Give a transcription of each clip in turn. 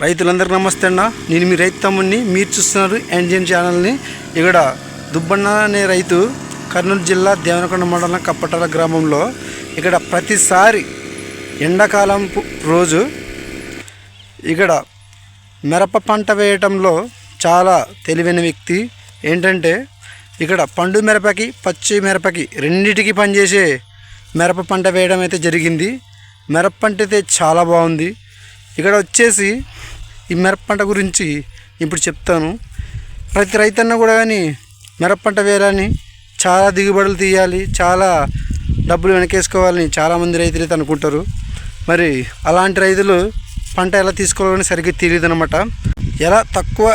రైతులందరికీ నమస్తే అన్న. నేను మీ రైతు తమ్ముడిని. మీరు చూస్తున్నారు ఎన్జిఎన్ ఛానల్ని. ఇక్కడ దుబ్బన్న అనే రైతు కర్నూలు జిల్లా దేవనకొండ మండలం కప్పటాల గ్రామంలో ఇక్కడ ప్రతిసారి ఎండాకాలం రోజు ఇక్కడ మిరప పంట వేయటంలో చాలా తెలివైన వ్యక్తి. ఏంటంటే ఇక్కడ పండు మిరపకి పచ్చి మిరపకి రెండింటికి పనిచేసే మిరప పంట వేయడం అయితే జరిగింది. మిరప పంట అయితే చాలా బాగుంది. ఇక్కడ వచ్చేసి ఈ మిరప పంట గురించి ఇప్పుడు చెప్తాను. ప్రతి రైతన్న కూడా కానీ మిరప పంట వేయాలని, చాలా దిగుబడులు తీయాలి, చాలా డబ్బులు వెనకేసుకోవాలని చాలామంది రైతులు అయితే అనుకుంటారు. మరి అలాంటి రైతులు పంట ఎలా తీసుకోవాలని సరిగ్గా తెలియదు అనమాట. ఎలా తక్కువ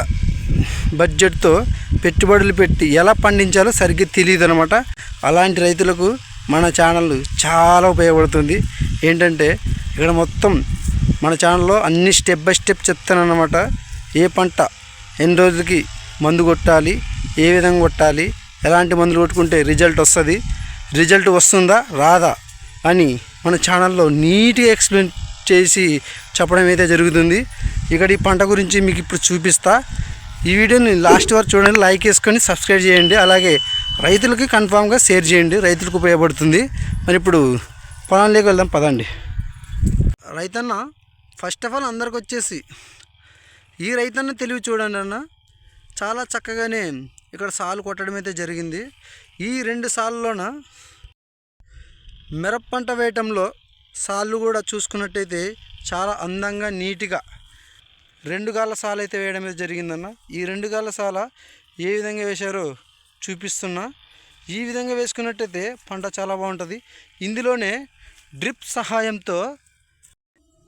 బడ్జెట్తో పెట్టుబడులు పెట్టి ఎలా పండించాలో సరిగ్గా తెలియదు అనమాట. అలాంటి రైతులకు మన ఛానల్ చాలా ఉపయోగపడుతుంది. ఏంటంటే ఇక్కడ మొత్తం మన ఛానల్లో అన్ని స్టెప్ బై స్టెప్ చెప్తానన్నమాట. ఏ పంట ఎన్ని రోజులకి మందు కొట్టాలి, ఏ విధంగా కొట్టాలి, ఎలాంటి మందులు కొట్టుకుంటే రిజల్ట్ వస్తుంది, రిజల్ట్ వస్తుందా రాదా అని మన ఛానల్లో నీట్గా ఎక్స్ప్లెయిన్ చేసి చెప్పడం అయితే జరుగుతుంది. ఇక్కడ ఈ పంట గురించి మీకు ఇప్పుడు చూపిస్తా. ఈ వీడియోని లాస్ట్ వరకు చూడండి, లైక్ వేసుకొని సబ్స్క్రైబ్ చేయండి. అలాగే రైతులకి కన్ఫామ్గా షేర్ చేయండి, రైతులకు ఉపయోగపడుతుంది. మరి ఇప్పుడు పొలంలోకి వెళ్దాం పదండి. రైతన్న ఫస్ట్ ఆఫ్ ఆల్ అందరికి వచ్చేసి ఈ రైతన్న తెలివి చూడండి అన్న. చాలా చక్కగానే ఇక్కడ సాలు కొట్టడం అయితే జరిగింది. ఈ 2 సార్లులోన మిరప పంట వేయటంలో సాళ్ళు కూడా చూసుకున్నట్టయితే చాలా అందంగా నీట్గా 2 గాళ్ళ సాలు అయితే వేయడం అయితే జరిగిందన్న. ఈ 2 గాళ్ళ సాల ఏ విధంగా వేశారో చూపిస్తున్నా. ఈ విధంగా వేసుకున్నట్టయితే పంట చాలా బాగుంటుంది. ఇందులోనే డ్రిప్ సహాయంతో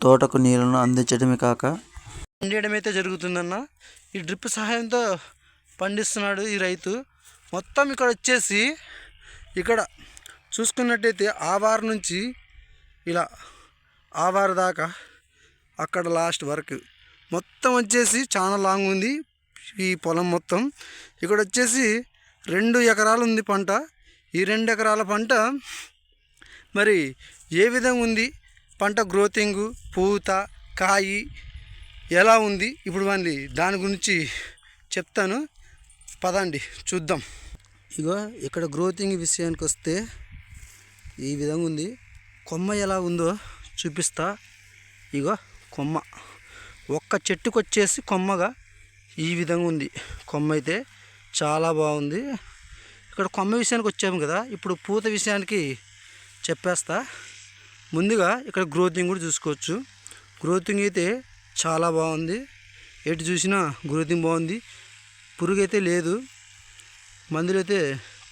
తోటకు నీళ్ళను అందించడమే కాక పండియడం అయితే జరుగుతుందన్న. ఈ డ్రిప్ సహాయంతో పండిస్తున్నాడు ఈ రైతు. మొత్తం ఇక్కడ వచ్చేసి ఇక్కడ చూసుకున్నట్టయితే ఆవారు నుంచి ఇలా ఆవారు దాకా అక్కడ లాస్ట్ వరకు మొత్తం వచ్చేసి చాలా లాంగ్ ఉంది ఈ పొలం మొత్తం. ఇక్కడ వచ్చేసి 2 ఎకరాలు ఉంది పంట. ఈ 2 ఎకరాల పంట మరి ఏ విధంగా ఉంది, పంట గ్రోతింగు, పూత, కాయి ఎలా ఉంది, ఇప్పుడు మళ్ళీ దాని గురించి చెప్తాను. పదండి చూద్దాం. ఇగో ఇక్కడ గ్రోతింగ్ విషయానికి వస్తే ఈ విధంగా ఉంది. కొమ్మ ఎలా ఉందో చూపిస్తా. ఇగో కొమ్మ ఒక్క చెట్టుకు వచ్చేసి కొమ్మగా ఈ విధంగా ఉంది. కొమ్మ అయితే చాలా బాగుంది. ఇక్కడ కొమ్మ విషయానికి వచ్చాము కదా, ఇప్పుడు పూత విషయానికి చెప్పేస్తా. ముందుగా ఇక్కడ గ్రోతింగ్ కూడా చూసుకోవచ్చు. గ్రోతింగ్ అయితే చాలా బాగుంది. ఎటు చూసినా గ్రోతింగ్ బాగుంది. పురుగు అయితే లేదు. మందులు అయితే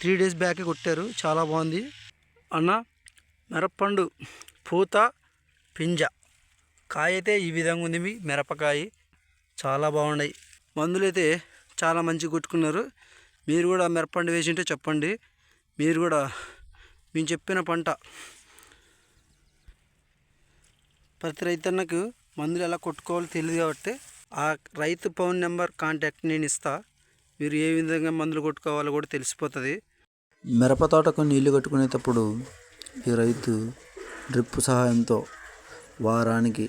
3 డేస్ బ్యాకే కొట్టారు. చాలా బాగుంది అన్న. మిరపండు పూత పింజ కాయ అయితే ఈ విధంగా ఉంది. మీ మిరపకాయ చాలా బాగున్నాయి. మందులు అయితే చాలా మంచిగా కొట్టుకున్నారు. మీరు కూడా మిరపండు వేసింటే చెప్పండి. మీరు కూడా మేము చెప్పిన పంట ప్రతి రైతన్నకు మందులు ఎలా కొట్టుకోవాలో తెలియదు కాబట్టి ఆ రైతు ఫోన్ నెంబర్ కాంటాక్ట్ నేను ఇస్తా. మీరు ఏ విధంగా మందులు కొట్టుకోవాలో కూడా తెలిసిపోతుంది. మిరప తోటకు నీళ్లు కట్టుకునేటప్పుడు ఈ రైతు డ్రిప్ సహాయంతో వారానికి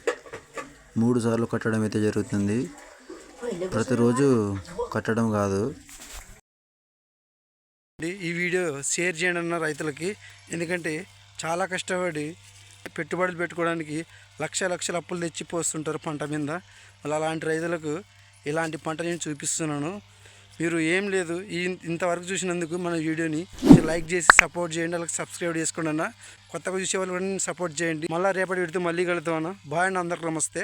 3 సార్లు కట్టడం అయితే జరుగుతుంది. ప్రతిరోజు కట్టడం కాదు. ఈ వీడియో షేర్ చేయండి అన్న రైతులకి. ఎందుకంటే చాలా కష్టపడి పెట్టుబడులు పెట్టుకోవడానికి లక్షల అప్పులు తెచ్చి పోస్తుంటారు పంట మీద. అలాంటి రైతులకు ఇలాంటి పంట నేను చూపిస్తున్నాను. మీరు ఏం లేదు, ఇంతవరకు చూసినందుకు మన వీడియోని లైక్ చేసి సపోర్ట్ చేయండి. అలాగే సబ్స్క్రైబ్ చేసుకోండి అన్న. కొత్తగా చూసే వాళ్ళు కూడా సపోర్ట్ చేయండి. మళ్ళీ రేపటి వీడితో మళ్ళీ కలుద్దాం అన్న. బాయ్ అన్న, అందరికి నమస్తే.